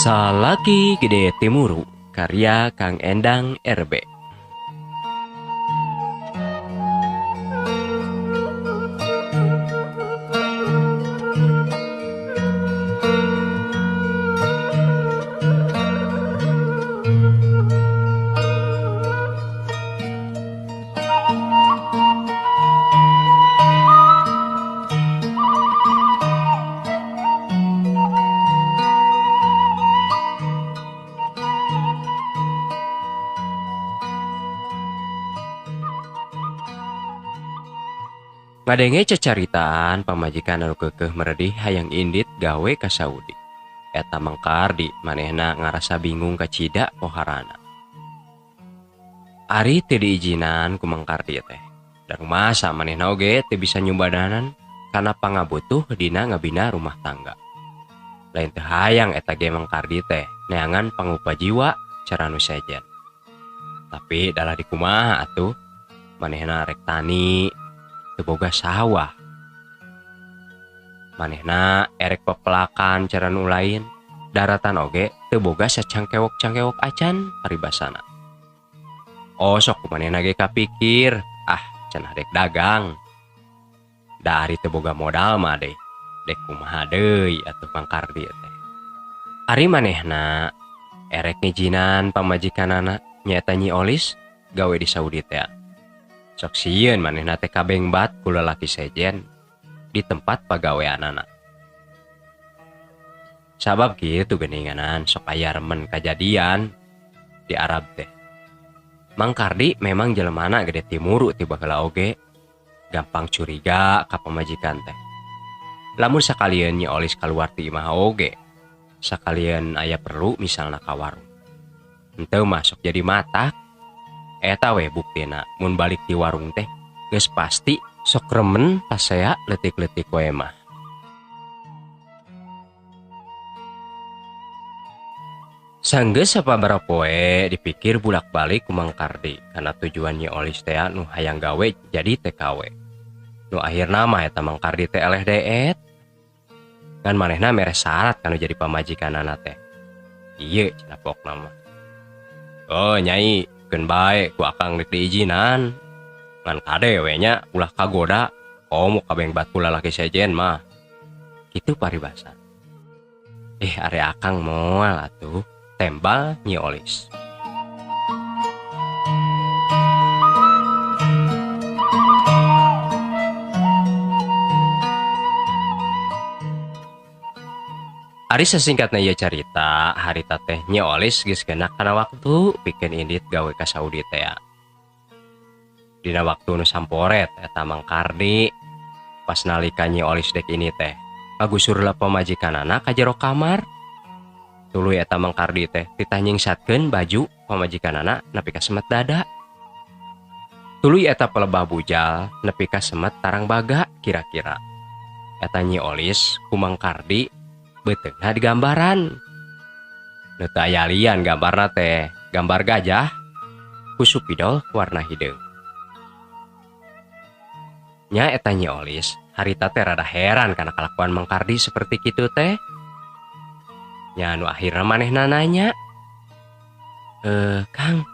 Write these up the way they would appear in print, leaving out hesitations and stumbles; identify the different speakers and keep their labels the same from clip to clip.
Speaker 1: Salaki Gede Timuru, karya Kang Endang RB. Ngadenge cecaritaan pamajikan anu keukeuh meredih hayang indit gawe ka Saudi. Eta mangkardi manehna ngarasa bingung kacida poharana. Ari teu diijinan ku mangkardi teh. Dan masa manehna oge teu bisa nyumbadanan kana pangabutuh dina ngabina rumah tangga. Lain teu hayang eta ge mangkardi teh neangan pangupa jiwa cara nu sejen. Tapi dalah dikumaha atuh manehna rek tani teu boga sawah. Manehna erek pepelakan cara nu lain, daratan oge teu boga sacangkewok-cangkewok acan paribasana. Sok manehna ge kapikir, cenah dek dagang. Da ari teu boga modal mah deh, dek kumaha deui atuh mangkardi teh. Ari manehna erek ngijinan pamajikanana nyaeta Nyi Olis gawe di Saudi teh. Sok sieun manehna teh kabengbat ku lalaki sejen di tempat pagaweanana. Sabab kitu geuninganan sok aya remen kajadian di Arab teh. Mangkardi memang jelemana gede timuru ti baheula oge gampang curiga ka pamajikan teh. Lamun sakalian Nyi Olis kaluar ti imah oge, sakalian aya perlu misalna ka warung. Henteu masuk jadi matak. Eta we buktina mun balik di warung teh geus pasti sok remen pasea leutik-leutik we mah. Sanggeus sababaraha poe dipikir bulak-balik ku Mangkardi kana tujuan Nyi Olis teh nu hayang gawe jadi TKW. Nu akhirna mah eta Mangkardi teh eleh deet. Ngan manehna mere syarat kanu jadi pamajikanana teh. Ieu cenah pokna mah. Oh Nyai, keun bae ku akang rek diijinan. Ngan kade we nya ulah kagoda komo kabengbat ku lalaki sejen mah. Kitu paribasa. Are akang moal atuh, tembal Nyi Olis. Ari sasingkatna ieu carita, harita teh Nyi Olis geus gendak kana waktu pikeun indit gawe ka Saudi teh. Dina waktu nu samporet eta Mangkardi pas nalika Nyi Olis dek ini teh ngagusur heula pamajikanana ka jero kamar. Tuluy eta Mangkardi teh titah nyingsatkeun baju pamajikanana nepi ka semet dada. Tuluy eta pelebah bujal nepi ka semet tarang baga kira-kira. Eta Nyi Olis ku Mangkardi beteungna di gambaran. Nu teu aya lian gambarna teh gambar gajah ku supidol warna hideung. Nya eta Nyi Olis harita teh rada heran kana kalakuan Mangkardi seperti kitu teh. Nya nu akhirna manehna nanya, Kang,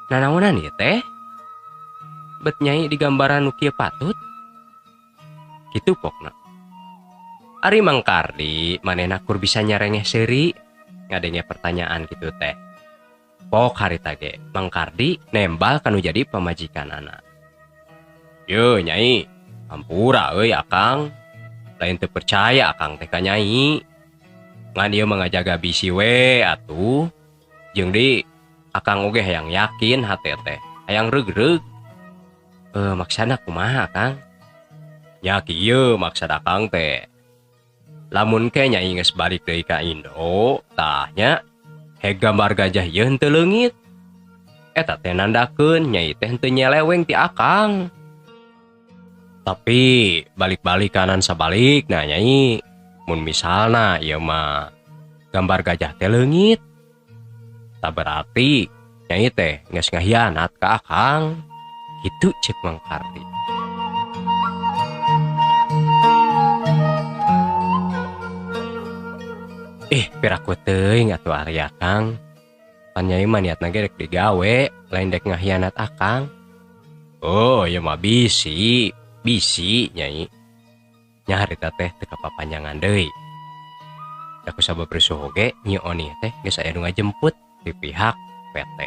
Speaker 1: nanaonan ieu teh? Bet Nyai di gambaran nu kieu patut? Kitu pokna. Ari Mangkardi manehna kur bisa nyarengeh seuri ngadenge pertanyaan kitu teh. Pok harita ge Mangkardi nembal kanu jadi pamajikanana. Yo Nyai, hampura euy akang. Lain teu percaya akang teh ka Nyai. Ngan ieu mengajaga bisi we atuh. Jeung di akang oge hayang yakin hate teh, hayang reug-reug. Maksana kumaha Kang? Nya kieu maksud akang teh. Lamun ke Nyai geus balik deui ka Indo, tahnya he gambar gajah ieu henteu leungit. Eta teh nandakeun Nyai teh henteu nyeleweng ti akang. Tapi balik-balik kanan sabalik nah Nyai, mun misalna ieu mah gambar gajah teh leungit, tak berarti Nyai teh geus ngahianat ka akang. Kitu ceuk Mangkardi. Piraku teuing atuh Arya Kang. Pan Nyai mah niatna ge rek digawe, lain dek ngahianat akang. Oh, ya mah bisi Nyai. Nya harita teh teu kapapanjangan deui. Da ku sababresu oge Nyi Oni teh geus aya nu ngajemput di pihak PT.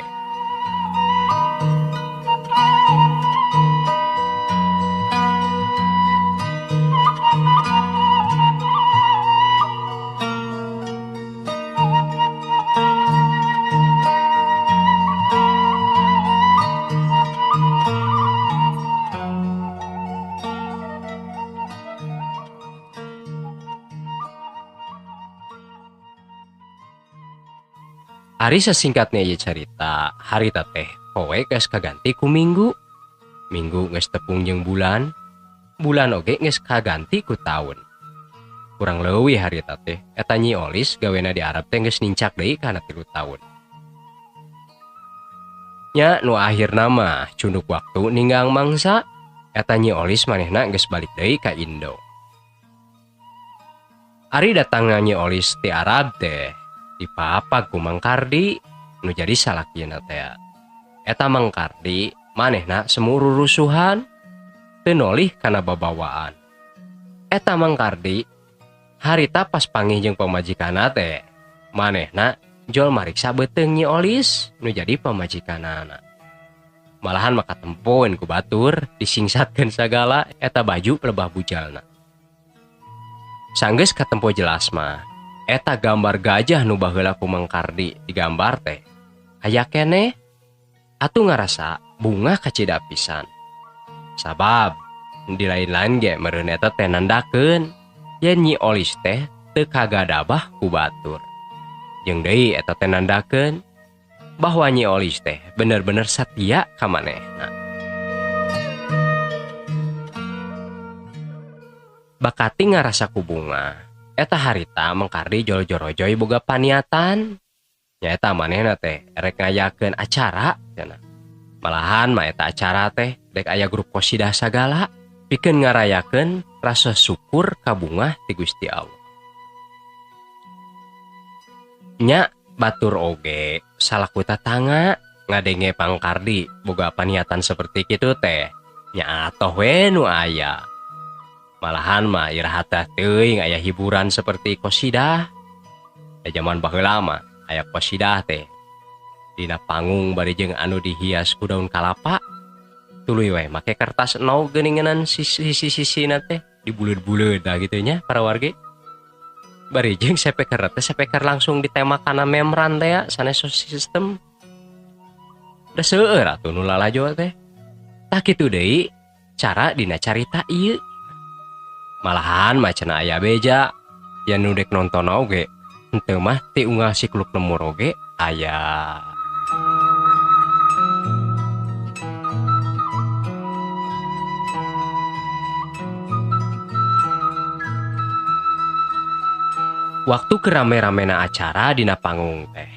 Speaker 1: Ari sesingkatnya ieu carita, harita teh poe geus kaganti ku minggu. Minggu geus tepung jeung bulan. Bulan oge geus kaganti ku taun. Kurang leuwih harita teh eta Nyi Olis gawena di Arab teh geus nincak deui kana 3 taun. Nya nu akhirna mah cunduk waktu ninggang mangsa, eta Nyi Olis manehna geus balik deui ka Indo. Ari datangna Nyi Olis ti Arab teh dipapag ku Mang Kardi nu jadi salakieuna teh. Eta Mang Kardi manehna semu rurusuhan teu nolih kana babawaan. Eta Mang Kardi harita pas panggih jeung pamajikanna teh manehna jol mariksa beuteung Nyi Olis nu jadi pamajikanana. Malahan maka tempoen ku batur disingsatkeun sagala eta baju lebah bujalna. Sanggeus katempo jelas mah eta gambar gajah nu baheula ku Mang Kardi digambar teh aya keneh atuh ngarasa bunga kacida pisan. Sabab di lain-lain ge meureun eta teh nandakeun yen Nyi Olis teh teu kagadabah ku batur. Jeung deui eta teh nandakeun bahwa Nyi Olis teh bener-bener satia ka manehna. Bakati ngarasa ku bunga, eta harita Mang Kardi jol-jorojoy boga paniatan. Nyaeta manehna teh rek ngayakeun acara cenah. Malahan mah eta acara teh dek aya grup qosidah sagala pikeun ngarayakeun rasa syukur ka bunga ti Gusti Allah. Nya batur oge salaku tatangga ngadenge Mang Kardi boga paniatan seperti kitu teh nya atoh we nu aya. Malahan mah iraha teh teuing aya hiburan seperti qosidah. Da zaman baheula mah aya qosidah teh dina panggung bari jeung anu dihias ku daun kalapa. Tuluy we make kertas eno geuninganan sisi-sisina teh dibuleud-buleud da kitu nya para wargi. Bari jeung sepeker teh sepeker langsung ditemakan memran teh ya sanes sistem. Da seueur atuh nu lalajo teh. Tah kitu deui cara dina carita ieu. Malahan mah cenah aya beja yen nu dek nonton oge henteu mah ti unggal sikluk lemur oge aya. Waktu kerame-ramena acara dina panggung teh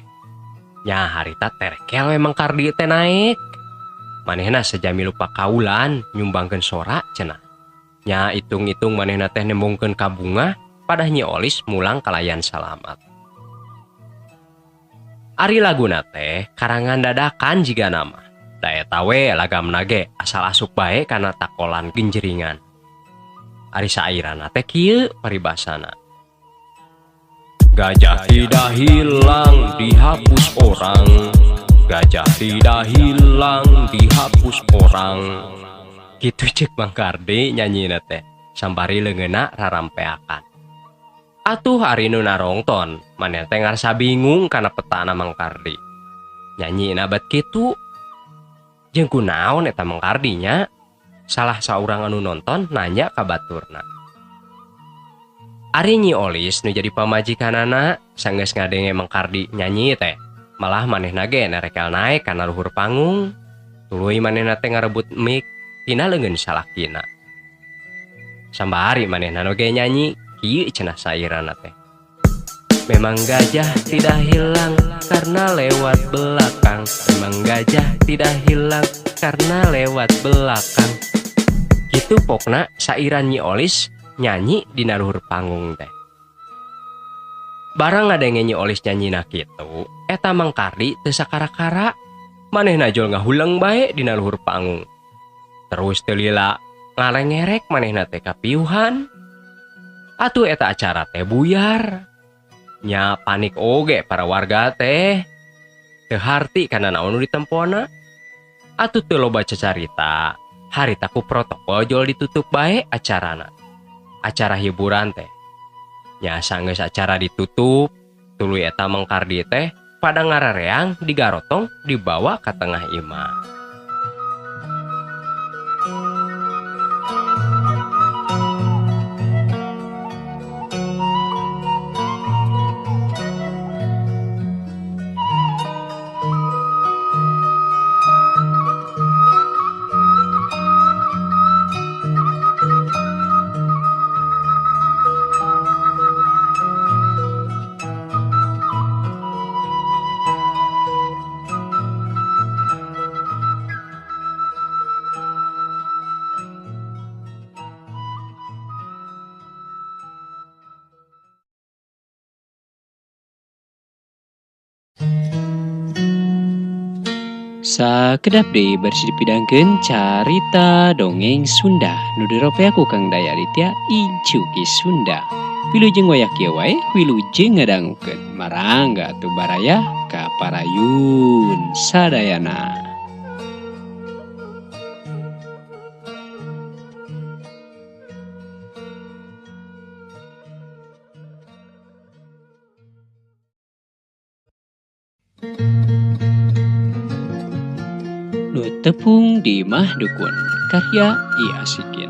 Speaker 1: nya harita terkel memang Kardi teh naik. Manehna sejami lupa kaulan nyumbangkeun sora cenah. Nya itung-itung manehna teh nembongkeun ka bunga padah Nyi Olis mulang kalayan salamat. Ari laguna teh karangan dadakan jiga nama. Da eta we lagamna ge asal asup bae kana takolan genjeringan. Ari sairana teh kieu paribasana. Gajah tidak hilang dihapus orang. Gajah tidak hilang dihapus orang. Gitu cek Mang Kardi nyanyina teh sambari leungeunna rarampeakan. Atuh ari nu narongton maneh teh ngarasa bingung kana petana Mang Kardi. Nyanyina bat kitu. Jeung kunaon eta Mang Kardi nya? Salah saurang anu nonton nanya ka baturna. Ari Nyi Olis nu jadi pamajikanana sanggeus ngadenge Mang Kardi nyanyi teh malah manehna ge nerekel naek kana luhur panggung. Tuluy manehna teh ngarebut mik tina leungeun salakina. Sambari manehna oge nyanyi kieu cenah sairana teh. Memang gajah tidak hilang karena lewat belakang. Memang gajah tidak hilang karena lewat belakang. Kitu pokna sairan Nyi Olis nyanyi dina luhur panggung teh. Barang ngadenge olis nyanyina kitu, eta Mang Kardi teu sakara-kara. Manehna jol ngahulang bae dina luhur panggung. Terus teu lila ngalengerek manehna teh kapiuhan. Atuh eta acara teh buyar. Nya panik oge para warga teh. Teu harti kana naon nu ditempona. Atuh teu loba cacarita. Harita ku protokol jol ditutup bae acarana. Acara hiburan teh. Nya sanggeus acara ditutup, tuluy eta Mang Kardi teh pada ngarareang digarotong dibawa ka tengah imah.
Speaker 2: Sakedap deui bersih dipidangkeun carita dongeng Sunda nu diropea ku Kang Daya Aditya Ijuki Sunda. Wilujeng wayah kieu wae wilujeng ngadangukeun. Marangga atuh baraya ka parayun sadayana. Nu tepung di Mah Dukun karya I Asikin.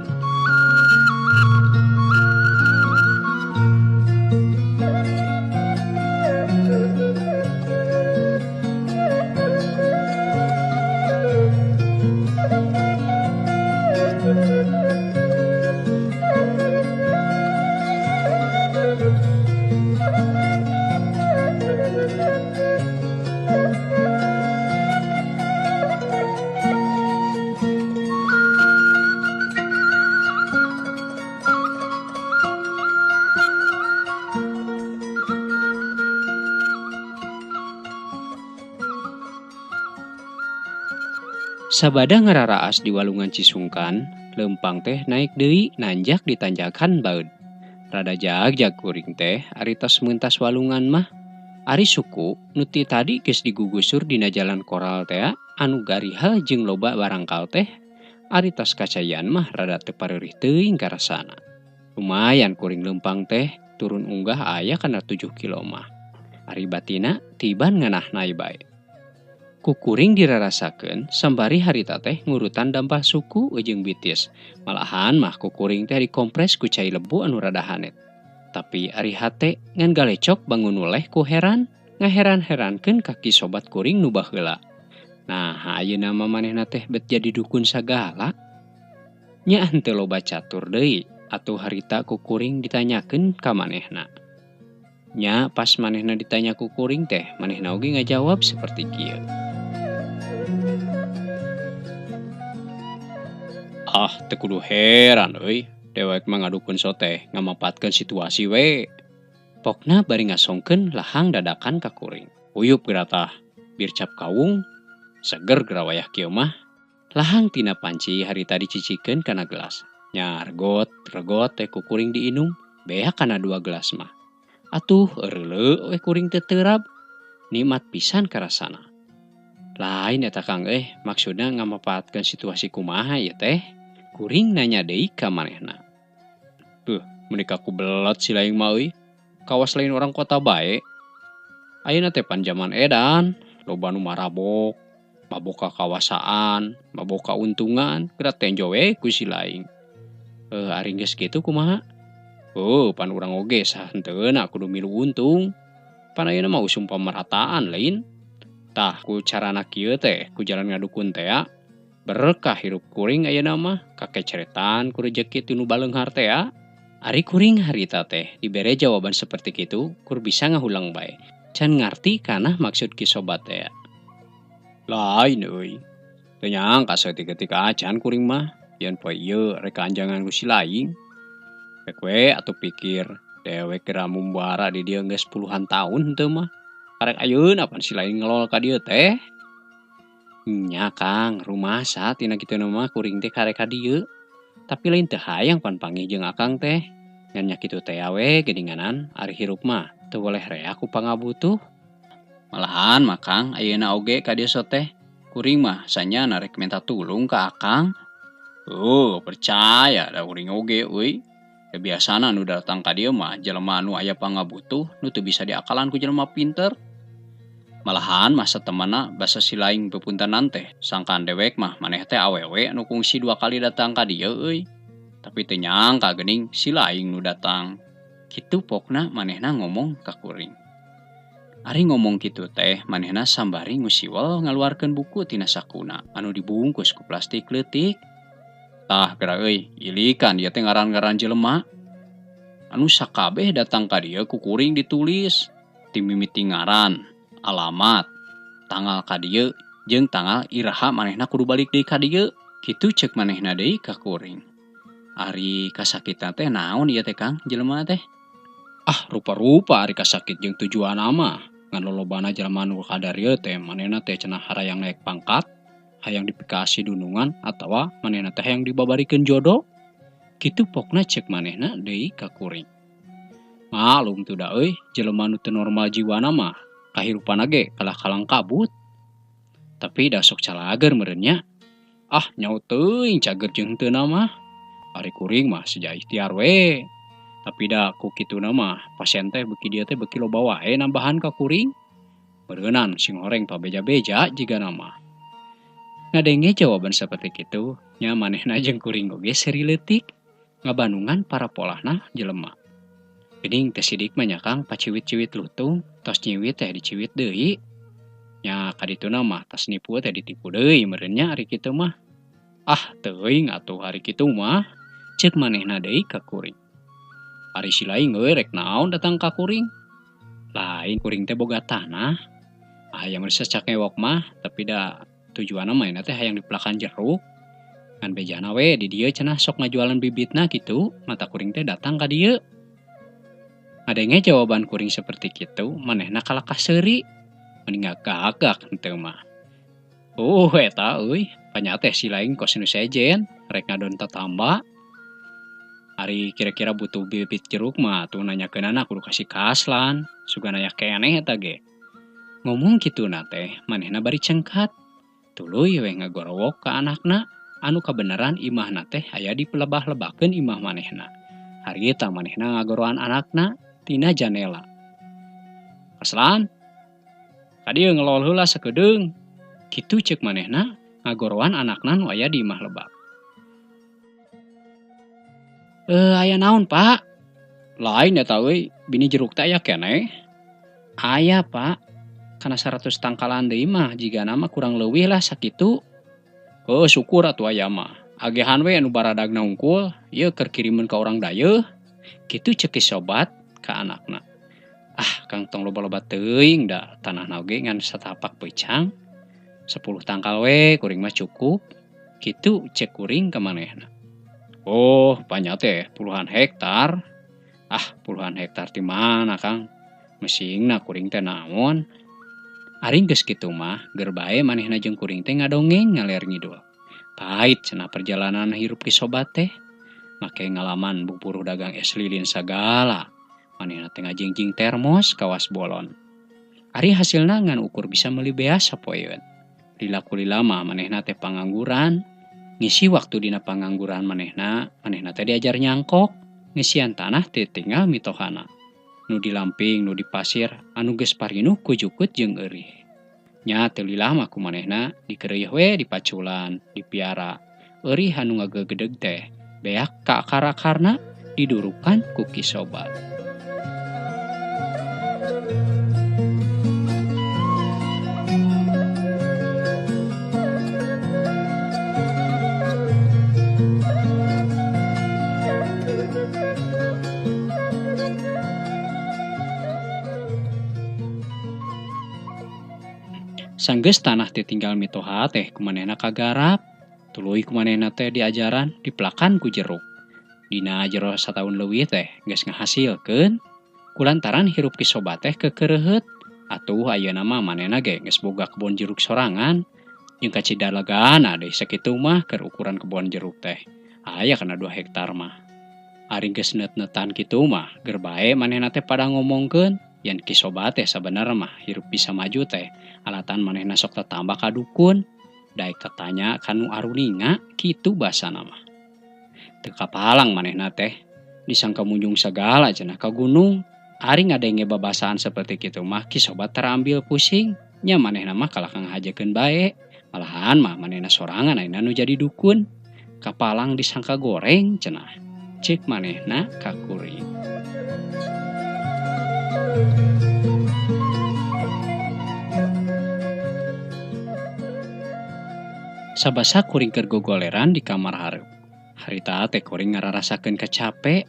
Speaker 2: Sabada ngararaas di walungan Cisungkan, lempang teh naik deui nanjak di tanjakan baeud. Rada jag kuring teh ari tos meuntas walungan mah. Ari suku nu ti tadi geus digugusur dina jalan koral teh anu gariha jeung loba barangkal teh. Ari tos kacayan mah rada teu pareurih teuing karasana. Lumayan kuring lempang teh turun unggah aya kana 7 kilo mah. Ari batina tiban nganah nae bae. Kukuring dirarasakeun sambari harita teh ngurutan dampah suku jeung bitis. Malahan mah kukuring teh dikompres ku cai lebu anu rada hanet. Tapi ari hate ngan galecok bangun uleh ku heran, ngaheran-herankeun kaki sobat kuring nu baheula. Nah, ayeuna mah manehna teh bet jadi dukun sagala. Nya henteu loba catur deui atuh harita kukuring ditanyakeun ka manehna. Nya pas manehna ditanya kukuring teh, manehna oge ngajawab seperti kieu. Ah, teu kudu heran euy. Dewek mah ngadukun so teh ngamapatkeun situasi we. Pokna bari ngasongkeun lahang dadakan ka kuring. Uyup geratah, bir cap kawung, seger gerawayah kieu mah. Lahang tina panci harita dicicikeun kana gelas. Nya regot teh kukuring diinum, beak kana 2 gelas mah. Atuh eureuleu we kuring teu teurab. Nikmat pisan karasana. Lain eta Kang maksudna ngamapatkeun situasi kumaha ieu teh? Kuring nanya deui ka manehna. Menika ku belot si laing mah euy. Kawas lain orang kota bae. Ayeuna teh pan zaman edan, loba nu marabok, mabok kakawasaan, mabok kauntungan, geura tenjo we ku si laing. Ari geus kitu kumaha? Pan urang oge sahenteuna kudu milu untung. Pan ayeuna mah usum pamerataan lain. Tah ku carana kieu teh, ku jalan ngadukun teh berkah hirup kuring ayeuna mah, kakeceretan ku rezeki tinu baleunghar teh. Ari kuring harita teh dibere jawaban seperti kitu, kur bisa ngahulang bae. Can ngarti kana maksud ki sobat teh. Lain euy. Teu nyangka saeutik-eutik acan kuring mah, yen poe ieu rek anjangan ku si laing. Rek we atuh pikir, dewek kira mumbara di dia geus puluhan tahun teu mah. Karek ayeuna pan si lain ngelol ka dieu teh. Nya Kang, rumasa tina kitu mah kuring teh karek ka dieu. Tapi lain teu hayang pan panggih jeung Akang teh. Ngan nya kitu teh we geuninganan ari hirup mah teu boleh rea ku pangabutuh. Malahan mah Kang ayeuna oge ka dieu teh. Kuring mah sanya narek minta tulung ka Akang. Oh, percaya da kuring oge euy. Kebiasaan nu datang ka dieu mah jelema anu aya pangabutuh nu teu bisa diakalan ku jelema pinter. Malahan masa temanna basa si laing bepuntenan teh sangkaan dewek mah maneh teh awewe anu kungsi 2 kali datang ka dieu euy. Tapi teu nyangka geuning si laing nu datang. Kitu pokna manehna ngomong ka kuring. Ari ngomong kitu teh manehna sambari ngusiwel ngaluarkeun buku tina sakuna anu dibungkus ku plastik leutik. Tah geura euy, ilikan ieu teh ngaran-ngaran jelema. Anu sakabeh datang ka dieu ku kuring ditulis ti mimiti ngaran, alamat, tanggal ka dieu jeung tanggal iraha manehna kudu balik deui ka dieu. Kitu ceuk manehna deui ka kuring. Ari kasakitan teh naon ieu teh Kang jelema teh? Ah, rupa-rupa ari kasakit jeung tujuanna mah. Ngan lolobana jelema nu kadarieu teh manehna teh cenah harayang naek pangkat, hayang dipikasi dunungan atawa manehna teh hayang dibabarikeun jodoh. Kitu pokna ceuk manehna deui ka kuring. Malum tuh da euy, jelema nu teu normal jiwana mah kahirupanna ge kalah kalang kabut. Tapi da sok calager meureun nya. Ah, nyaho teuing cager jeung heuteuna mah. Ari kuring mah seja ikhtiar we. Tapi da ku kituna mah pasien teh beuki dieu teh beuki loba wae nambahan ka kuring. Meureunan sing horeng pabeja-beja jiga nama. Ngadenge jawaban seperti kitu, nya manehna jeung kuring oge seri leutik ngabandungan para polahna jelema. Geuning teh sidik mah nya Kang paciwit-ciwit lutung, tos nyiwit teh diciwit deui. Nya kadituna mah tos nipu teh ditipu deui meureun nya ari kitu mah. Ah, teuing atuh ari kitu mah, ceuk manehna deui ka kuring. Ari si laing euy rek naon datang ka kuring? Lain kuring teh boga tanah. Hayang meuseuh ngewok mah, tapi da tujuanna mah teh hayang dipelakan jeruk. Ngan bejana we di dieu cenah sok ngajualan bibitna kitu, mata kuring teh datang ka dieu. Ngadenge jawaban kuring seperti kitu, manehna kalakah seuri. Mending gagak henteu mah. Oh, eta euy, panya teh si laing kos nu sejen, rek ngadon tatamba. Ari kira-kira butuh bibit jeruk mah tuh nanyakeunana kudu kasih kaslan, sugana aya keneh eta ge. Ngomong kituna teh manehna bari cengkat. Tuluy we ngagorowok ka anakna, anu kabeneran imahna teh aya dipelebah-lebakeun imah manehna. Harita manehna ngagoroan anakna tina janela. Kaslan, ka dieu ngelol heula sakedeung. Kitu ceuk manehna ngagoroan anakna nu aya di imah lebak. Aya naon, Pak? Lain eta euy, bini jeruk teh aya keneh. Aya, Pak. Kana 100 tangkalan deui mah jigana mah kurang leuwih lah sakitu. Oh, syukur atuh aya mah. Agehan we anu baradagna hungkul, ieu keur kirimeun ka urang dayeuh. Kitu ceuk sobat ka anakna. Ah, Kang tong loba-loba teuing da tanahna oge ngan satapak peucang. 10 tangkal we kuring mah cukup. Kitu cek kuring ka manehna. Oh, banyak teh puluhan hektar. Ah, puluhan hektar di mana, Kang? Mesingna kuring teh naon? Ari geus kitu mah, geur bae manehna jeung kuring teh ngadongeng ngaler ngidul. Pahit cenah perjalanan hirup ki sobat teh. Make ngalaman buburuh dagang es lilin sagala. Manehna teh ngajingjing termos kawas bolon. Ari hasilna ngan ukur bisa meuli beas sapoeun. Lila-kulila mah manehna teh pangangguran. Ngisi waktu dina pangangguran manehna teh diajar nyangkok, ngisian tanah teh tinggal mitohana. Nu di lamping, nu di pasir, anu geus parinuh ku jukut jeung eurih. Nya teu lilah mah ku manehna dikeureuh we dipaculan, dipiara. Eurih anu ngagegedeg teh beak ka akar-akarna didurukan ku ki sobat. Sanggeus tanah teh tinggal mitoha teh kumanehna kagarap, tuluy kumanehna teh diajaran dipelakan ku jeruk. Dina jero satahun leuwih teh geus ngahasilkeun kulantaran hirup Kisobat teh kekereuheut. Atuh ayeuna mah manehna ge geus boga kebon jeruk sorangan. Jeung kacidalegana deui sakitu mah keur ukuran kebon jeruk teh. Aya kana 2 hektar mah. Ari geus net-netan kitu mah ger bae manehna teh pada ngomongkeun yen Kisobat teh sabenerna mah hirup bisa maju teh alatan manehna sok tatambah ka dukun. Daek tatanya kanu aruninga kitu basana mah. Teu kapalang manehna teh disangka munjung sagala cenah ka gunung. Ari ngadenge babasaan seperti kitu mah Kisobat terambil pusing. Nya manehna mah kalah ngahajekeun bae. Malahan mah manehna sorangan ayeuna nu jadi dukun. Kapalang disangka goreng cenah. Cek manehna ka kuring. Sabasa kuring keur gogoleran di kamar hareup. Harita teh kuring ngararasakeun kacape.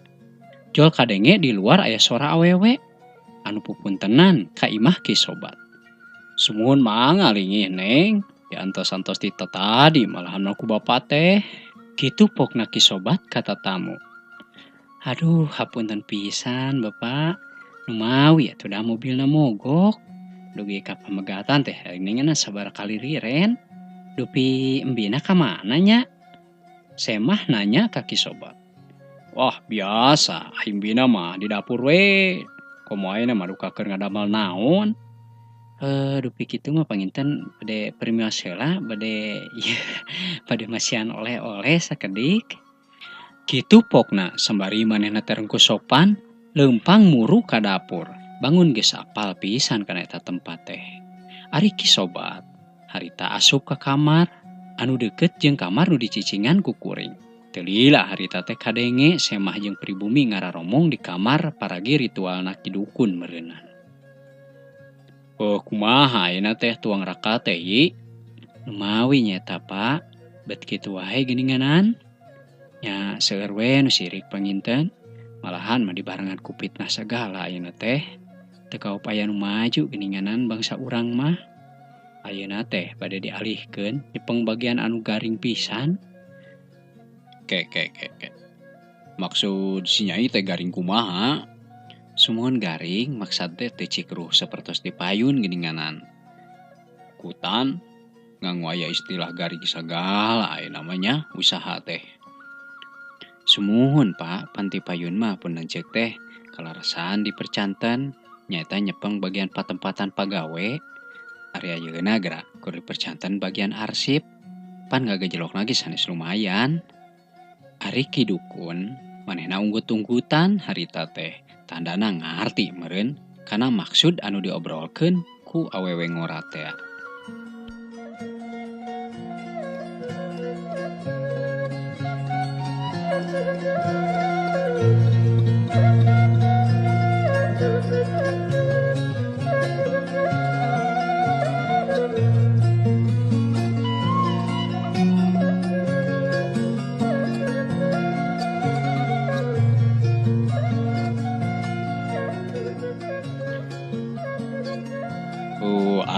Speaker 2: Jol kadenge di luar aya suara awewe anu pupuntenan ka imah Kisobat. Sumuhun mah ngalingih Neng, diantos-antos ditatadi malahan ku bapa teh. Kitu pokna Kisobat kata tamu. Aduh, hapunten pisan Bapak. Nu mawi atuh da mobilna mogok. Dugi ka pamegatan teh ningeuna sabaraha kali riren. Dupi embina ka mana nya? Semah nanya ka Kisobat. Wah, biasa, himbina mah di dapur we. Komo ayeuna mah duka keur ngadamel naon? Dupi kitu mah panginten bade permios heula, bade bade masihan oleh-oleh sakedik. Kitu pokna sembari manehna terengku sopan, leumpang muru ka dapur. Bangun geus apal pisan kana eta tempat teh. Ari Kisobat harita asup ka kamar anu deukeut jeung kamar nu dicicingan ku kuring. Teu lila harita teh kadenge Semah jeung pribumi ngararomong di kamar paragi ritualna ki dukun meureunnan. Kumaha ayeuna teh tuang raka teh ieu? Nu mawi nya eta Pak, bet kitu wae geuninganan. Nya seueur we nu sirik panginten. Malahan mah dibarengan ku fitnah sagala ayeuna teh. Teu kaupaya nu maju geuninganan bangsa urang mah. Ayeuna teh bade dialihkeun di pengbagian anu garing pisan. Ke. Maksud si Nyai teh garing kumaha? Sumuhun garing maksud teh teu cikruh sapertos dipayun geuninganan. Kutan nganggo aya istilah garing sagala aya namanya usaha teh. Sumuhun Pak, panti payun mah pun lanceuk teh kalarasan dipercanten nyaeta nyepeng bagian patempatan pagawe. Ari ayeuna geura keur dipercanten bagian arsip. Pan ngagejlokna ge sanes lumayan. Ari ki dukun manehna unggut-unggutan harita teh tandana ngarti meureun kana maksud anu diobrolkeun ku awewe ngora teh.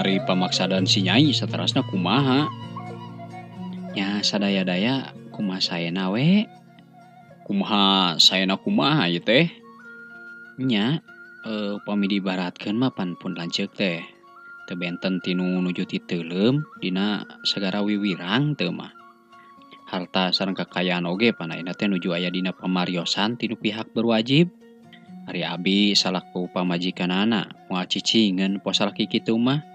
Speaker 2: Ari pamaksadan si Nyai saterasna kumaha? Nya sadaya-daya kumaha saena we? Kumaha saena kumaha ieu teh? Nya upami diibaratkeun mah pan pun lanceuk teh. Teu benten tinu nuju ti teuleum dina sagara wiwirang teu mah. Harta sareng kakayaan oge pan ayeuna teh nuju aya dina pamariosan tinu pihak berwajib. Ari abi salaku pamajikanana moal cicingeun poe salaki kitu mah.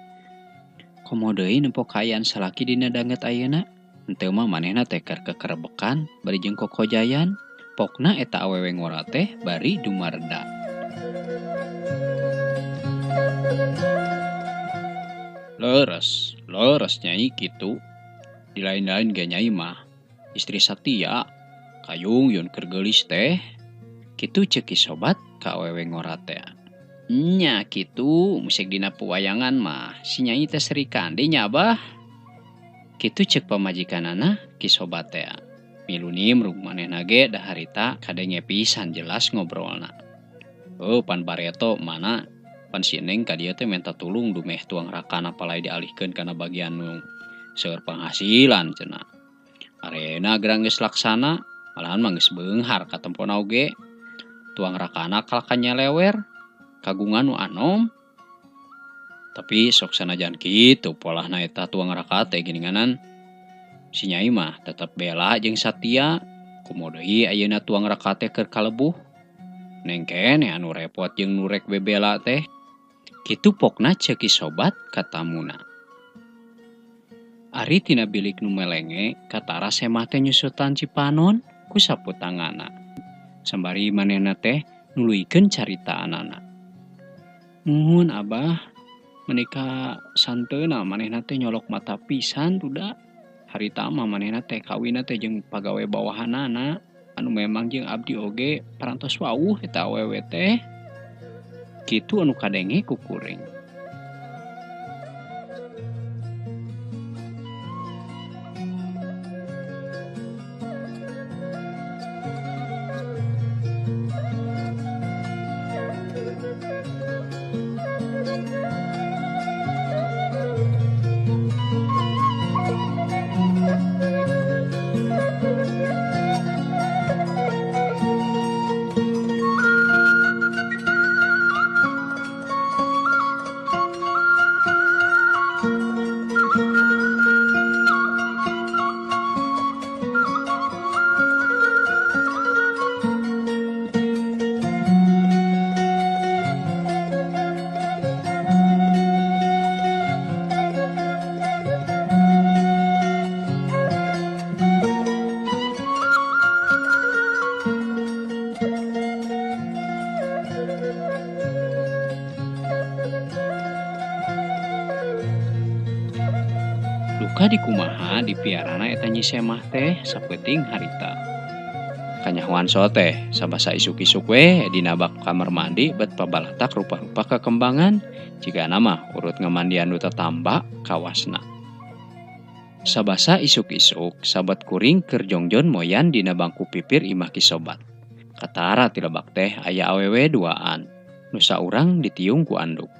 Speaker 2: Komo deui nempo kaayaan salaki dina danget ayeuna. Henteu mah manehna teh keur kekerebekan bari jeung kokojayan. Pokna eta awewe ngora teh bari dumarda. Leres Nyai kitu. Di lain-lain ge Nyai mah istri satia, kayung yun keur geulis teh. Kitu ceuk Kisobat ka awewe ngora teh. Nya kitu musik dina pewayangan mah si Nyai teh Srikandi nya Abah. Kitu ceuk pamajikanana Kisobat teh. Milunim rug manehna ge da harita kadenge pisan jelas ngobrolna. Pan bareto mana pan si Neng ka dieu teh minta tulung dumeh tuang rakana palai dialihkeun kana bagian nu seueur penghasilan cenah. Arena gerang geus laksana Malahan manggeus beunghar ka tempona oge. Tuang rakana kalakannya lewer, kagungan nu anom. Tapi sok sanajan kitu polahna eta tuang raka teh geninganan si Nyai mah tetep bela jeung satia. Kumaha deui ayeuna tuang raka teh keur kalebuh. Neng keneh anu repot jeung nu rek bebela teh. Kitu pokna ceuk ki sobat ka tamuna. Ari tina bilik nu melenge katara semah teh nyusutan Cipanon ku sapu tangana. Sambari manehna teh nuluykeun caritaanana. Nuhun Abah, menika santeuna manehna teh nyolok mata pisan duda. Harita mah manehna teh kawinna teh jeung pagawe bawahanana anu memang jeung abdi oge parantos wawuh eta awewe teh. Kitu anu kadenge ku kuring. Luka di kumaha dipiarana eta Nyi Semah teh sapeuting harita. Kanyahoan so teh sabasa isuk-isuk we dina bak kamar mandi bet pabalatak rupa-rupa kakembangan jika nama urut ngamandian nu tetamba kawasna. Sabasa isuk-isuk sabat kuring keur jongjon moyan dina bangku pipir imah ki sobat. Katara ti lebak teh aya awewe duaan nu saurang ditiung ku anduk.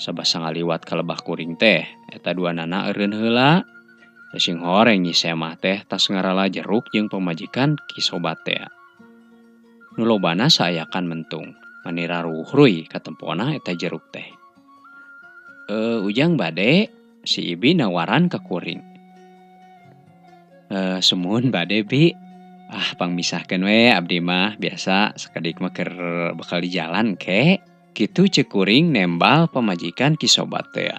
Speaker 2: Sabasa ngaliwat ka lebah kuring teh eta duanana eureun heula. Sing horeng Nyi Semah teh tas ngarala jeruk jeung pamajikan ki sobat teh. Nu lobana saayakan mentung, manira ruhruy ka tempona eta jeruk teh. Ujang bade, si Ibi nawaran ka kuring. Sumuhun bade Bi. Pangmisahkeun we abdi mah biasa sakedik mah keur bakal di jalan ke. Kitu ceuk kuring nembal pamajikan ki sobat teh.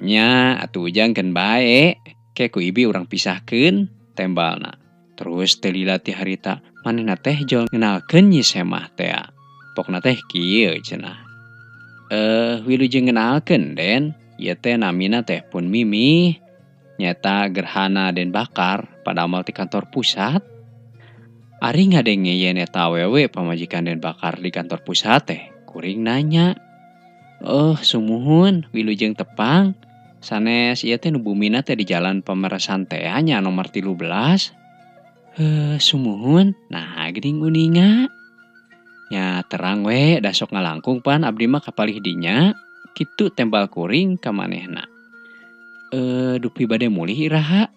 Speaker 2: Nya atuh ujang keun bae. Ke ku Ibi urang pisahkeun tembalna. Terus teu lila ti harita manehna teh jol ngenalkeun Nyi Semah teh. Pokna teh kieu cenah. Wilujeng ngenalkeun Den, ieu teh namina teh Pun Mimi. Nyata gerhana Den Bakar padamal ti kantor pusat. Ari ngadenge yen eta awewe pamajikan Den Bakar di kantor pusat teh, kuring nanya. Sumuhun wilujeng tepang. Sanes ieu teh nu bumina teh di jalan Pamerasan teh nya nomor 13. Sumuhun. Nah, geuning uninga. Nya terang we da sok ngalangkung pan abdi mah kapalih dinya. Kitu tembal kuring ka manehna. Dupi bade mulih iraha.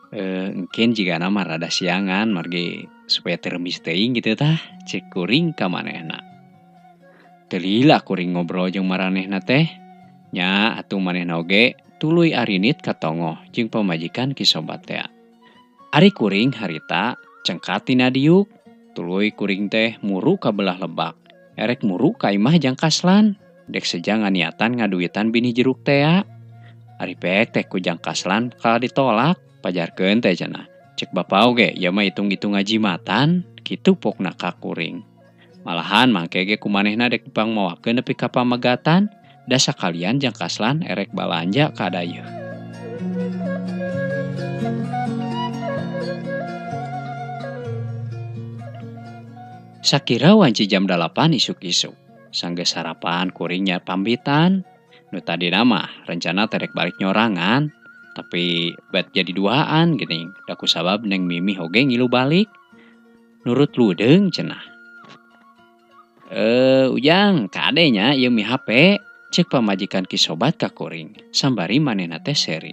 Speaker 2: Engkeun jigana mah rada siangan margi supaya teu remis teuing kitu tah, ceuk kuring ka manehna. Teu lila kuring ngobrol jeung maranehna teh. Nya atuh manehna oge tuluy arinit katongoh jeung pamajikan ki sobat teh. Ari kuring harita cengkat tina diuk, tuluy kuring teh muru ka belah lebak. Erek muru ka imah Jang Kaslan, dek seja nganiatan ngaduitan bini jeruk teh. Ari pek teh ku Jang Kaslan kala ditolak, pajarkeun teh cenah. Cek bapa oge ya mah hitung-hitung ngajimatan, kitu pokna ka kuring. Malahan mangke ge kumanehna dek dipangmoakeun nepi ka pamegatan, da sakalian Jang Kaslan erek balanja ka dayeuh. Sakira wanci jam 8 isuk-isuk. Sanggeus sarapan kuringnya pambitan. Nu tadina mah rencana terek balik nyorangan. Tapi bet jadi duaan geuning. Da kusabab Neng Mimi oge ngilu balik. Nurut ludeung cenah. Ujang kade nya ieu mi HP. Cek pamajikan ki sobat ka kuring. Sambari manehna teh seri.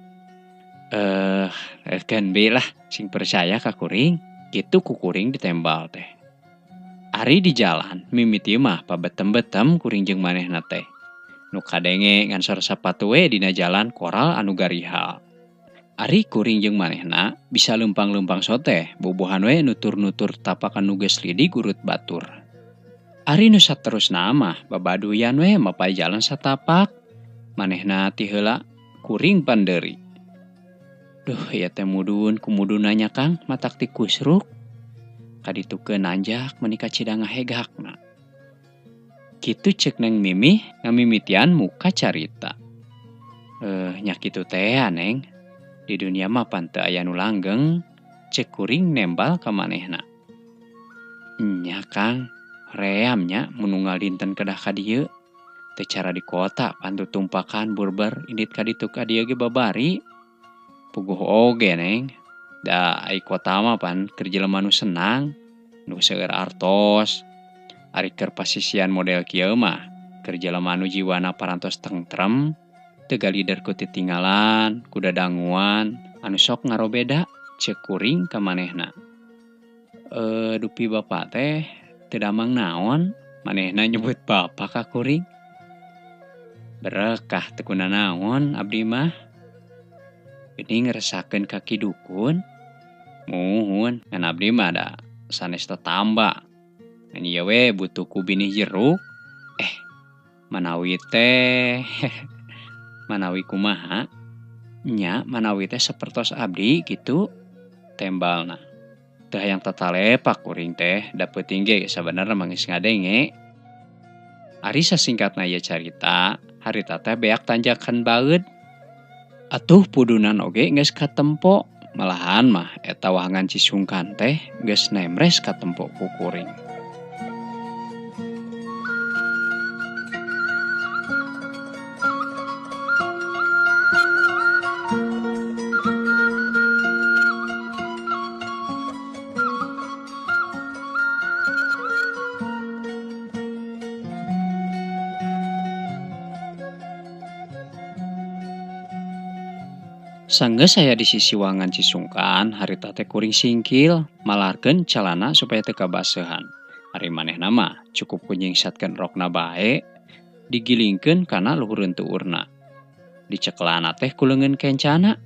Speaker 2: Keun bi lah sing percaya ka kuring. Kitu kukuring ditembal teh. Ari di jalan mimiti mah pabetem-betem kuring jeung manehna teh. Nu kadenge ngansor sapatu we dina jalan koral anu garihal. Ari kuring jeung manehna bisa lempang-lempang soteh bobohan we nutur-nutur tapakan nu geus lidig urut batur. Ari nu saterusna mah babaduyan we mapai jalan satapak. Manehna ti heula kuring pandeuri. Duh, ieu teh mudun kumudunanya Kang matak ti kusruk. Kaditukeun nanjak menika cidang ngahegakna. Kitu ceuk Neng Mimih ngamimitian muka carita. Nya kitu teh Neng. Di dunia mah pan teu aya nu langgeng, ceuk kuring nembal ka manehna. Nya Kang, ream nya mun unggal dinten kedah ka dieu. Teu cara di kota pan tutumpakan burber indit ka ditu ka dieu ge babari. Puguh oge Neng. Da ai kota mah pan keur jelema nu senang, nu seueur artos. Ari keur pasisian model kieu mah keur jelema nu jiwana parantos tentrem, teu galider ku titinggalan, ku dadanguan, anu sok ngarobeda ceuk kuring ka manehna. Dupi bapak teh teu damang naon, manehna nyebut bapak ka kuring. Berekah teu naon abdi mah. Geuning ngresakeun kaki dukun. Muhun, ngan abdi mah da sanes tetamba. Ngan ieu we butuh ku binih jeruk. Manawi teh manawi kumaha? Nya manawi teh sapertos abdi kitu tembalna. Teu hayang tatalepak kuring teh da peuting ge sabenerna mah geus ngadenge. Ari sasingkatna ieu carita, harita teh beak tanjakan baeud. Atuh pudunan oge geus katempo, malahan mah eta wahangan Cisungkan teh geus nemres katempo ku kuring. Sanggeus aya di sisi wahangan Cisungkan, harita teh kuring singkil, malarkeun calana supaya teu kabaseuhan. Ari manehna mah cukup ku nyingsatkeun rokna bae, digilingkeun kana luhureun tuurna. Dicekelana teh ku leungeun kencana.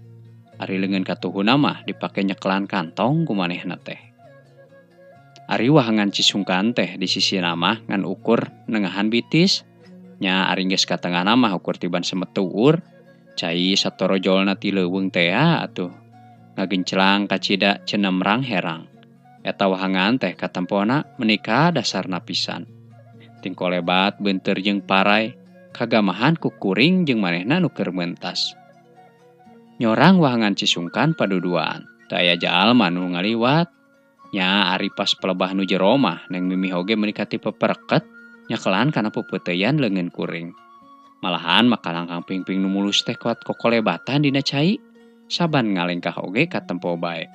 Speaker 2: Ari leungeun katuhuna mah dipake nyeklan kantong ku manehna teh. Ari wahangan Cisungkan teh di sisina mah ngan ukur nengahan bitis, nya ari geus ka tengahna mah ukur tiban semetuur. Cai satoro jolna ti leuweung teh atuh ngagenclang kacida cenemrang herang. Eta wahangan teh katempona menika dasarna pisan. Tingko lebat beunteur jeung parai kagamahan ku kuring jeung manehna nu keur meuntas. Nyorang wahangan Cisungkan paduduan, teu aya jalma nu ngaliwat. Nya ari pas pelebah nu jero mah Neng Mimih oge menika ti pepereket nyakelan kana pupeuteyan leungeun kuring. Malahan makalangkang ping-ping nu mulus teh kuat kokolebatan dina cai, saban ngalengkah oge katempo bae.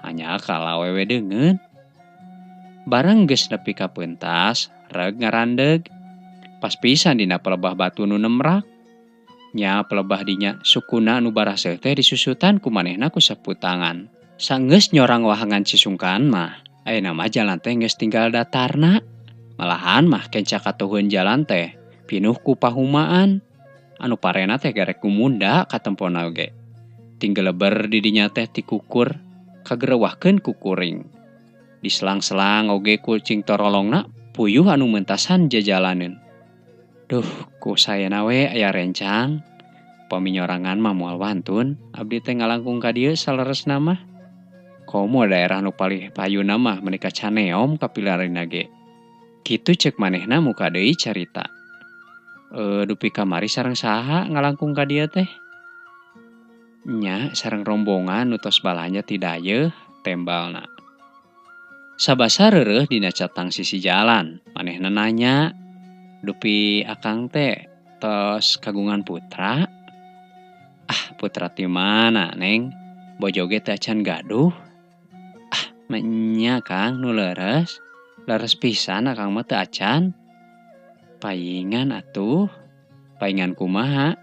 Speaker 2: Hanya kala wewe deungeun. Bareng geus nepi ka peuntas, reg ngarandeg. Pas pisan dina pelebah batu nu nemrak. Nya pelebah dinya sukuna nu baraseuh teh disusutan ku manehna ku saputangan. Sanggeus nyorang wahangan Cisungkan mah, ayeuna mah jalan teh geus tinggal datarna. Malahan mah kenca katuhun jalan teh pinuh ku pahumaan. Anu parena teh garek kumunda katempona oge. Tinggal leber di dinya teh ti kukur kagerewahkeun ku kuring. Diselang-selang oge kucing torolongna puyuh anu meuntasan jajalaneun. Duh, ku sayeuna we aya rencang. Paminyorangan mah moal wantun, abdi teh ngalangkung ka dieu saleresna mah. Komo daerah nu palih payuna mah menika Caneom kapilarina ge. Kitu ceuk manehna muka deui carita. Dupi kamari sareng saha ngalangkung ka dieu teh? Nya sareng rombongan nu tos balanja ti dayeuh tembalna. Sabasa reureuh dina catang sisi jalan, manehna nanya, "Dupi akang teh tos kagungan putra?" "Ah, putra ti mana, Neng? Bojo ge teu acan gaduh." "Ah, nya Kang nu leres. Leres pisan akang mah teu acan." "Paingan atuh." "Paingan kumaha?"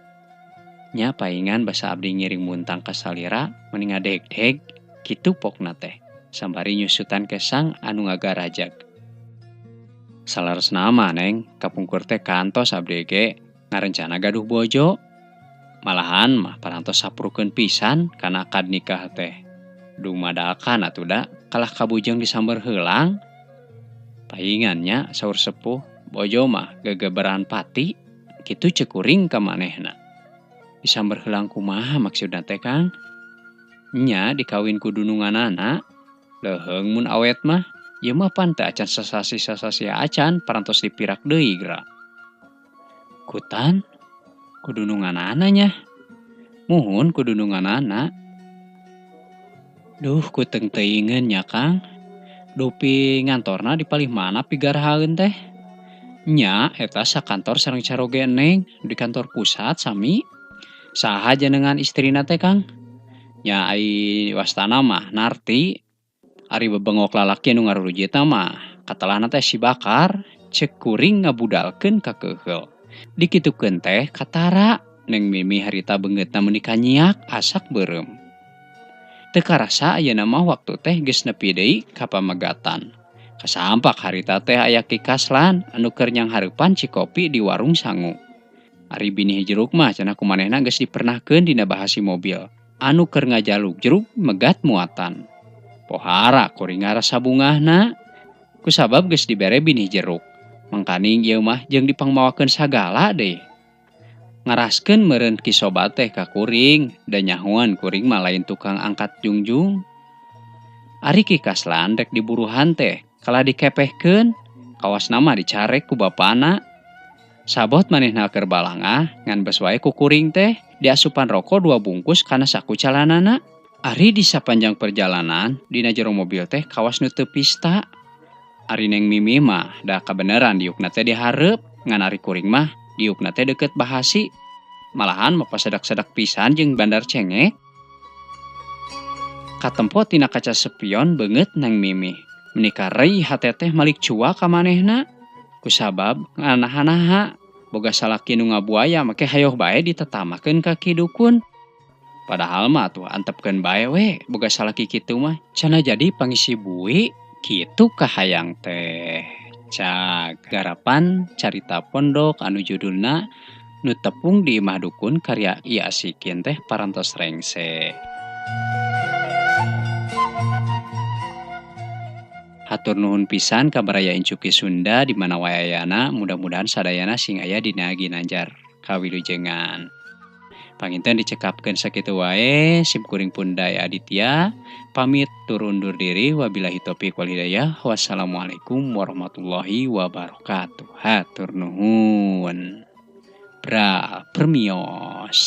Speaker 2: "Nya paingan basa abdi ngiring muntang ka salira mending ngadeg-deg." Kitu pokna teh. sambari nyusutan kesang anu ngagarajag. Salaresna mah Neng, kapungkur teh kantos abdi ge ngarencana gaduh bojo. Malahan mah parantos saprukeun pisan kana akad nikah teh. Dumadakan atuh da kalah kabujeng disamber heulang. Paingannya saur sepuh, bojo mah gegeberan pati, kitu ceuk kuring ka manehna. Disamber heulang kumaha maksudna teh Kang? Nya dikawin ku dununganana, leheung mun awet mah, ieu mah pan teu acan sasasi-sasasi acan parantos dipirak deui geura. Kutan, ku dununganana nya. Muhun ku dununganana. Duh, ku teu teuingeun nya Kang. Dupi ngantorna di palih mana pigarahaeun teh? Nya, eta sakantor sareng caroge Neng di kantor pusat sami. Saha jenengan istrina teh Kang? Nya ai wastana mah Narti. Ari bebengok lalaki anu ngarurujitna mah katelahna teh si Bakar, ceuk kuring ngabudalkeun ka keuheul. Dikitukeun teh katara Neng Mimi harita beungeutna meuni kanyiak asak beureum. Teu karasa ayeuna mah waktu teh geus nepi deui ka pamegatan. Kasampak harita teh aya Ki Kaslan anu keur nyanghareupan cikopi di warung sangu. Ari binih jeruk mah cenah kumanehna geus dipernahkeun dina bahasi mobil. Anu keur ngajaluk jeruk megat muatan. Pohara kuring ngarasa bungahna. Kusabab geus dibere binih jeruk. Mangkaning ieu mah jeung dipangmawakeun sagala deui. Ngaraskeun meureun ki sobat teh ka kuring, da nyahoan kuring mah lain tukang angkat jungjung. Ari Ki Kaslan rek diburuhan teh, kalah dikepehkeun, kawasna mah dicarek ku bapana. Sabot manehna keur balangah, ngan beus wae ku kuring teh, diasupan rokok 2 bungkus kana saku calanana. Ari di sapanjang perjalanan, dina jero mobil teh kawas nu teu pista. Ari Neng Mimi mah da kabeneran diukna teh dihareup, ngan ari kuring mah diukna teh deukeut bahasi. Malahan mapasedak-sedak pisan jeung bandar cengek. Katempo tina kaca spion beungeut Neng Mimi. Menika rei hate teh malik cua ka manehna. Kusabab nganaha-naha boga salaki nu ngabuaya make hayoh bae ditetamakeun ka ki dukun. Padahal mah tuh antepkeun bae we boga salaki kitu mah cenah jadi pangisi bui kitu kahayang teh. Cak garapan carita pondok anu judulna nu tepung di imah dukun karya I Asikin teh parantos rengse. Hatur nuhun pisan ka baraya Incuki Sunda di mana wae ayana, mudah-mudahan sadayana sing aya dina Ginanjar kawilujengan. Panginten dicekapkeun sakitu wae, sim kuring Pundai Aditya pamit tur undur diri, wabillahi taufik wal hidayah. Wassalamualaikum warahmatullahi wabarakatuh. Hatur nuhun. Permios.